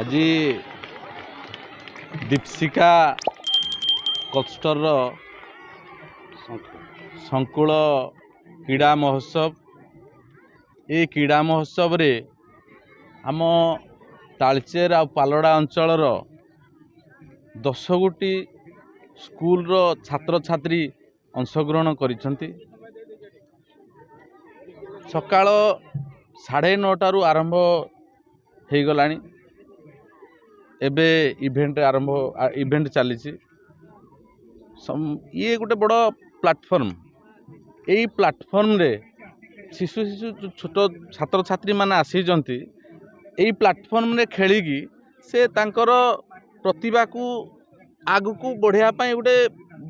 आज दीपशिखा क्लस्टर संकुल क्रीड़ा महोत्सव ये क्रीड़ा महोत्सव रे आम तालचेर आ पालड़ा अंचल 10 गोटी स्कूल रो छात्र छात्री अंशग्रहण करिसेंती। सकाळ 9:30 आरंभ हो गलानी। एबे इवेंट चली ये गोटे बड़ प्लाटफर्म। यही प्लाटफर्म रे शिशु छोट छात्र छात्री माने आसीजंती। यही प्लाटफर्म रे खेलिकी से तांकर प्रतिभा को आगु को बढ़िया पाई गोटे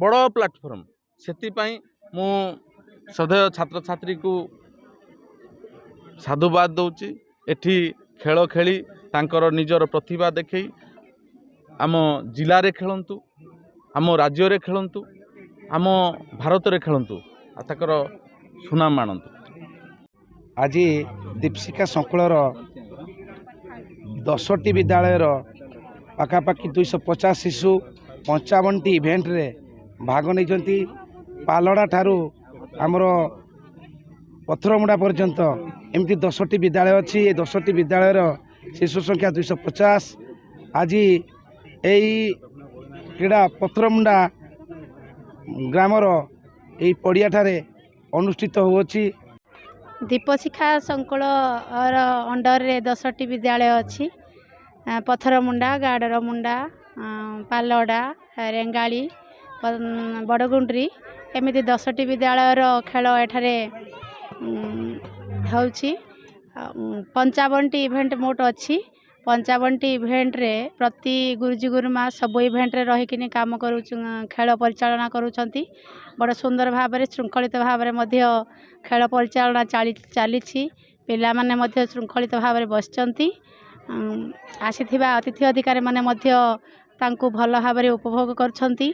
बड़ प्लाटफर्म। सेति पाई मु सदैव छात्र छात्री को साधुवाद दौची। एठी खेल खेली तांकर निजर प्रतिभा देखई आम जिले रे खेलंतु, आम राज्य रे खेलंतु, आम भारत रे खेलंतु, ताकर सुनाम मानंतु। आज दीपशिखा संकुलर 10टी विद्यालयर पाखापाखि 250 शिशु 55टी इवेंट रे भाग नहीं। पालड़ा ठारू आमर पथरमुड़ा पर्यंत एमती 10टी विद्यालय अच्छी। ये 10टी विद्यालयर शिशु संख्या 250। आज यही क्रीड़ा पथरमुड़ा ग्रामर यही पड़िया ठारे अनुष्ठित होउछि। दीपशिखा संकुल अंडर रे 10टी विद्यालय अच्छी। पथरमुंडा, गाडरमुंडा, पालड़ा, रेंगाली, बड़गुंड्री एमती 10टी विद्यालयर खेल एठारे होउछि। 55टी इवेंट मोट अच्छी। 55टी इवेंट रे प्रति गुरुजी गुरुमा सब इवेंट रे रहिकिनी काम करू खेल परिचालना करूछंती। बड़ सुंदर भाव में श्रृंखलित भाव में खेल परिचालना चली। पिला माने मध्य श्रृंखलित भाव में बसचंती। आसीथिबा अतिथि अधिकारी माने मध्य तांको भल भाव में उपभोग करछंती।